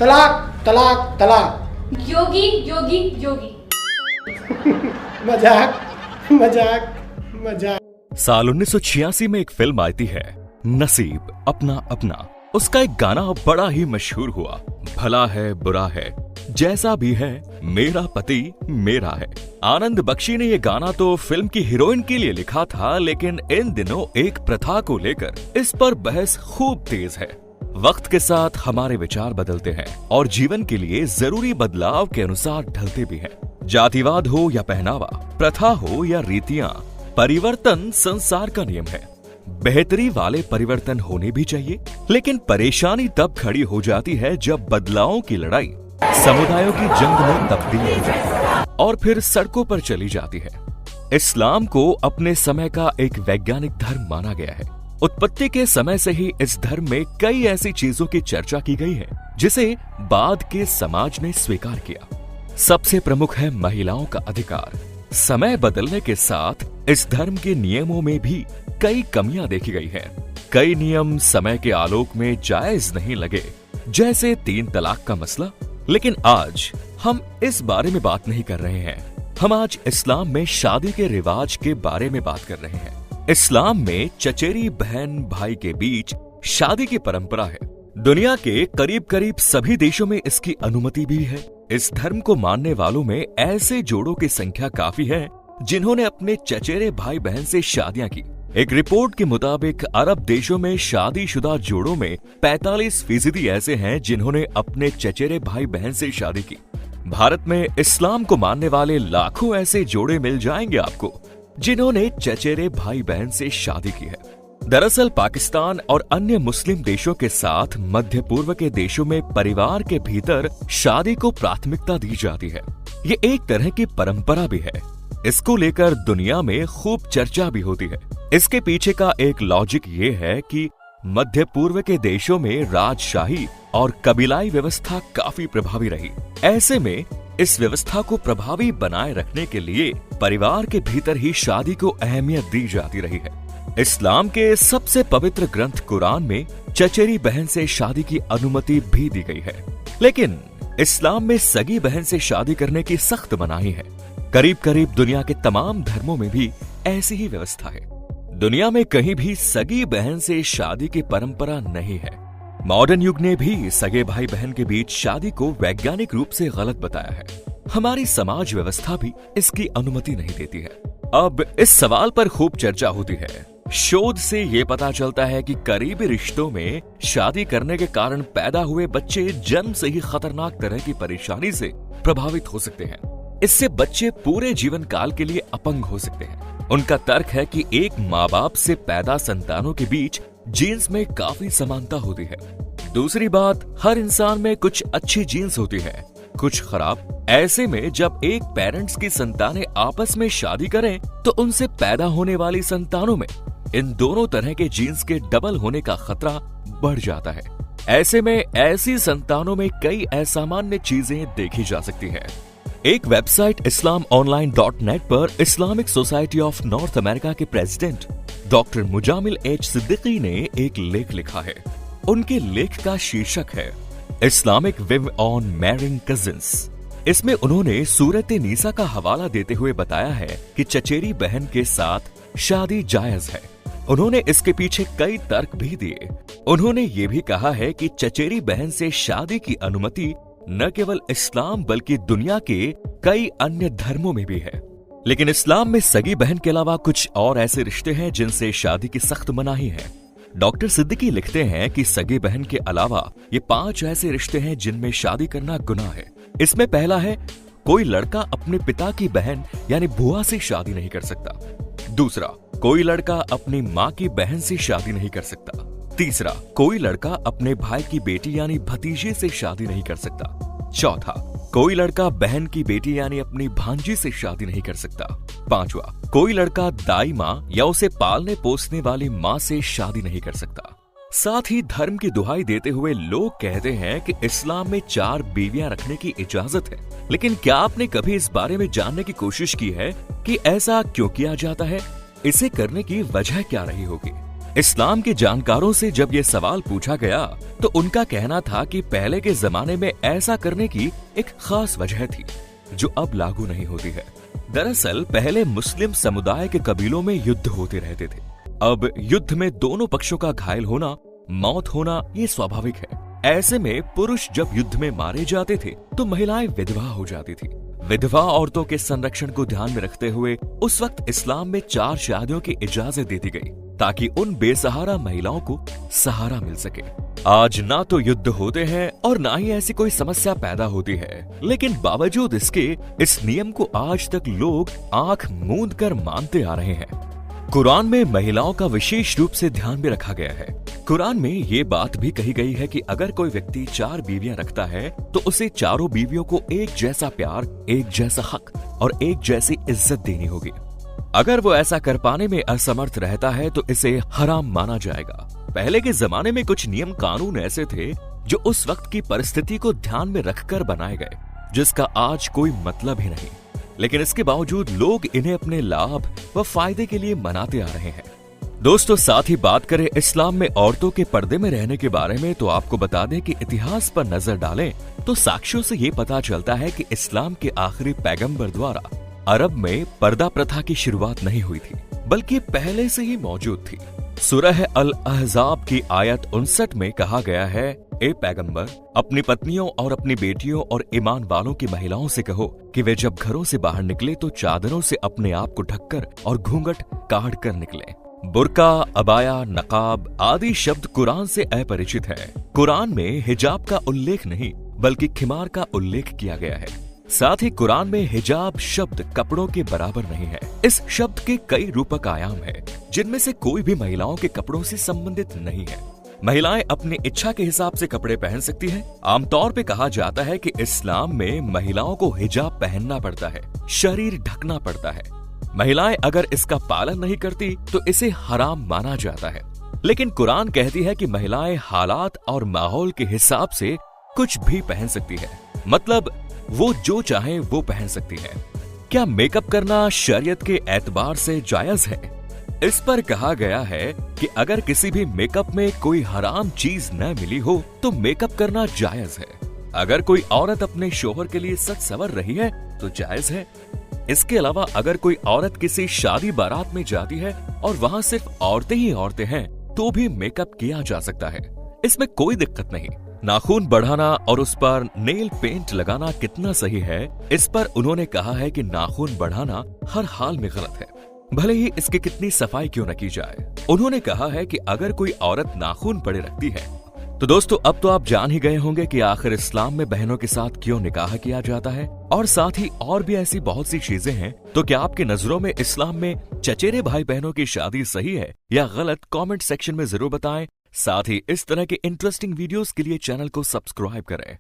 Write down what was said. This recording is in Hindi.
तलाक तलाक तलाक। योगी योगी योगी। मजाक मजाक मजाक। साल 1986 में एक फिल्म आई है, नसीब अपना अपना। उसका एक गाना बड़ा ही मशहूर हुआ, भला है बुरा है जैसा भी है मेरा पति मेरा है। आनंद बख्शी ने ये गाना तो फिल्म की हीरोइन के लिए लिखा था, लेकिन इन दिनों एक प्रथा को लेकर इस पर बहस खूब तेज है। वक्त के साथ हमारे विचार बदलते हैं और जीवन के लिए जरूरी बदलाव के अनुसार ढलते भी हैं। जातिवाद हो या पहनावा, प्रथा हो या रीतियां, परिवर्तन संसार का नियम है। बेहतरी वाले परिवर्तन होने भी चाहिए, लेकिन परेशानी तब खड़ी हो जाती है जब बदलावों की लड़ाई समुदायों की जंग में तब्दील हो जाती है और फिर सड़कों पर चली जाती है। इस्लाम को अपने समय का एक वैज्ञानिक धर्म माना गया है। उत्पत्ति के समय से ही इस धर्म में कई ऐसी चीजों की चर्चा की गई है जिसे बाद के समाज ने स्वीकार किया। सबसे प्रमुख है महिलाओं का अधिकार। समय बदलने के साथ इस धर्म के नियमों में भी कई कमियां देखी गई हैं। कई नियम समय के आलोक में जायज नहीं लगे, जैसे 3 तलाक का मसला। लेकिन आज हम इस बारे में बात नहीं कर रहे हैं। हम आज इस्लाम में शादी के रिवाज के बारे में बात कर रहे हैं। इस्लाम में चचेरी बहन भाई के बीच शादी की परंपरा है। दुनिया के करीब करीब सभी देशों में इसकी अनुमति भी है। इस धर्म को मानने वालों में ऐसे जोड़ों की संख्या काफी है जिन्होंने अपने चचेरे भाई बहन से शादियां की। एक रिपोर्ट के मुताबिक अरब देशों में शादीशुदा जोड़ों में 45% ऐसे हैं जिन्होंने अपने चचेरे भाई बहन से शादी की। भारत में इस्लाम को मानने वाले लाखों ऐसे जोड़े मिल जाएंगे आपको जिन्होंने चचेरे भाई बहन से शादी की है। दरअसल पाकिस्तान और अन्य मुस्लिम देशों के साथ मध्य पूर्व के देशों में परिवार के भीतर शादी को प्राथमिकता दी जाती है। ये एक तरह की परंपरा भी है। इसको लेकर दुनिया में खूब चर्चा भी होती है। इसके पीछे का एक लॉजिक ये है कि मध्य पूर्व के देशों में राजशाही और कबीलाई व्यवस्था काफी प्रभावी रही। ऐसे में इस व्यवस्था को प्रभावी बनाए रखने के लिए परिवार के भीतर ही शादी को अहमियत दी जाती रही है। इस्लाम के सबसे पवित्र ग्रंथ कुरान में चचेरी बहन से शादी की अनुमति भी दी गई है, लेकिन इस्लाम में सगी बहन से शादी करने की सख्त मनाही है। करीब करीब दुनिया के तमाम धर्मों में भी ऐसी ही व्यवस्था है। दुनिया में कहीं भी सगी बहन से शादी की परंपरा नहीं है। मॉडर्न युग ने भी सगे भाई बहन के बीच शादी को वैज्ञानिक रूप से गलत बताया है। हमारी समाज व्यवस्था भी इसकी अनुमति नहीं देती है। अब इस सवाल पर खूब चर्चा होती है। शोध से ये पता चलता है कि करीबी रिश्तों में शादी करने के कारण पैदा हुए बच्चे जन्म से ही खतरनाक तरह की परेशानी से प्रभावित हो सकते हैं। इससे बच्चे पूरे जीवन काल के लिए अपंग हो सकते हैं। उनका तर्क है कि एक माँ बाप से पैदा संतानों के बीच जीन्स में काफी समानता होती है। दूसरी बात, हर इंसान में कुछ अच्छी जीन्स होती है, कुछ खराब। ऐसे में जब एक पेरेंट्स की संतानें आपस में शादी करें तो उनसे पैदा होने वाली संतानों में इन दोनों तरह के जीन्स के डबल होने का खतरा बढ़ जाता है। ऐसे में ऐसी संतानों में कई असामान्य चीजें देखी जा सकती है। एक वेबसाइट islamonline.net पर Islamic society of North America के president doctor Muzammil H Siddiqui ने एक लेख लिखा है। उनके लेख का शीर्षक है Islamic view on marrying cousins. इसमें उन्होंने सूरत नीसा का हवाला देते हुए बताया है कि चचेरी बहन के साथ शादी जायज है। उन्होंने इसके पीछे कई तर्क भी दिए। उन्होंने ये भी कहा है कि चचेरी बहन से शादी की अनुमति न केवल इस्लाम बल्कि दुनिया के कई अन्य धर्मों में भी है। लेकिन इस्लाम में सगी बहन के अलावा कुछ और ऐसे रिश्ते हैं जिनसे शादी की सख्त मनाही है। डॉक्टर सिद्दीकी लिखते हैं कि सगी बहन के अलावा ये 5 ऐसे रिश्ते हैं जिनमें शादी करना गुनाह है। इसमें पहला है, कोई लड़का अपने पिता की बहन यानी बुआ से शादी नहीं कर सकता। दूसरा, कोई लड़का अपनी माँ की बहन से शादी नहीं कर सकता। तीसरा, कोई लड़का अपने भाई की बेटी यानी भतीजे से शादी नहीं कर सकता। चौथा, कोई लड़का बहन की बेटी यानी अपनी भांजी से शादी नहीं कर सकता। पांचवा, कोई लड़का दाई माँ या उसे पालने पोसने वाली माँ से शादी नहीं कर सकता। साथ ही धर्म की दुहाई देते हुए लोग कहते हैं कि इस्लाम में 4 बीवियां रखने की इजाजत है। लेकिन क्या आपने कभी इस बारे में जानने की कोशिश की है कि ऐसा क्यों किया जाता है? इसे करने की वजह क्या रही होगी? इस्लाम के जानकारों से जब ये सवाल पूछा गया तो उनका कहना था कि पहले के जमाने में ऐसा करने की एक खास वजह थी जो अब लागू नहीं होती है। दरअसल पहले मुस्लिम समुदाय के कबीलों में युद्ध होते रहते थे। अब युद्ध में दोनों पक्षों का घायल होना, मौत होना ये स्वाभाविक है। ऐसे में पुरुष जब युद्ध में मारे जाते थे तो महिलाएं विधवा हो जाती थी। विधवा औरतों के संरक्षण को ध्यान में रखते हुए उस वक्त इस्लाम में 4 शादियों की इजाजत दे दी गई ताकि उन बेसहारा महिलाओं को सहारा मिल सके। आज ना तो युद्ध होते हैं और ना ही ऐसी कोई समस्या पैदा होती है, लेकिन बावजूद इसके इस नियम को आज तक लोग आंख मूंद कर मानते आ रहे हैं। कुरान में महिलाओं का विशेष रूप से ध्यान में रखा गया है। कुरान में ये बात भी कही गई है कि अगर कोई व्यक्ति 4 बीवियां रखता है तो उसे चारों बीवियों को एक जैसा प्यार, एक जैसा हक और एक जैसी इज्जत देनी होगी। अगर वो ऐसा कर पाने में असमर्थ रहता है तो इसे हराम माना जाएगा। पहले के जमाने में कुछ नियम कानून ऐसे थे जो उस वक्त की परिस्थिति को ध्यान में रखकर बनाए गए, जिसका आज कोई मतलब ही नहीं, लेकिन इसके बावजूद लोग इन्हें अपने लाभ व फायदे के लिए मनाते आ रहे हैं। दोस्तों, साथ ही बात करें इस्लाम में औरतों के पर्दे में रहने के बारे में तो आपको बता दें कि इतिहास पर नजर डालें तो साक्ष्यों से ये पता चलता है कि इस्लाम के आखिरी पैगंबर द्वारा अरब में पर्दा प्रथा की शुरुआत नहीं हुई थी, बल्कि पहले से ही मौजूद थी। सूरह अल अहज़ाब की आयत 59 में कहा गया है, ए पैगंबर, अपनी पत्नियों और अपनी बेटियों और ईमान वालों की महिलाओं से कहो कि वे जब घरों से बाहर निकले तो चादरों से अपने आप को ढककर और घूंघट काढ़ कर निकले। बुर्का, अबाया, नकाब आदि शब्द कुरान से अपरिचित है। कुरान में हिजाब का उल्लेख नहीं बल्कि खिमार का उल्लेख किया गया है। साथ ही कुरान में हिजाब शब्द कपड़ों के बराबर नहीं है। इस शब्द के कई रूपक आयाम है, जिनमें से कोई भी महिलाओं के कपड़ों से संबंधित नहीं है। महिलाएं अपनी इच्छा के हिसाब से कपड़े पहन सकती हैं। आमतौर पे कहा जाता है कि इस्लाम में महिलाओं को हिजाब पहनना पड़ता है, शरीर ढकना पड़ता है। महिलाएं अगर इसका पालन नहीं करती तो इसे हराम माना जाता है। लेकिन कुरान कहती है कि महिलाएं हालात और माहौल के हिसाब से कुछ भी पहन सकती है, मतलब वो जो चाहे वो पहन सकती है। क्या मेकअप करना शरीयत के एतबार से जायज है? इस पर कहा गया है कि अगर किसी भी मेकअप में कोई हराम चीज न मिली हो तो मेकअप करना जायज है। अगर कोई औरत अपने शोहर के लिए सज संवर रही है तो जायज है। इसके अलावा अगर कोई औरत किसी शादी बारात में जाती है और वहाँ सिर्फ औरतें ही औरतें हैं तो भी मेकअप किया जा सकता है, इसमें कोई दिक्कत नहीं। नाखून बढ़ाना और उस पर नेल पेंट लगाना कितना सही है, इस पर उन्होंने कहा है कि नाखून बढ़ाना हर हाल में गलत है, भले ही इसकी कितनी सफाई क्यों न की जाए। उन्होंने कहा है कि अगर कोई औरत नाखून बड़े रखती है तो दोस्तों अब तो आप जान ही गए होंगे कि आखिर इस्लाम में बहनों के साथ क्यों निकाह किया जाता है, और साथ ही और भी ऐसी बहुत सी चीजें हैं। तो क्या आपकी नजरों में इस्लाम में चचेरे भाई बहनों की शादी सही है या गलत? कमेंट सेक्शन में जरूर बताएं। साथ ही इस तरह के इंटरेस्टिंग वीडियोस के लिए चैनल को सब्सक्राइब करें।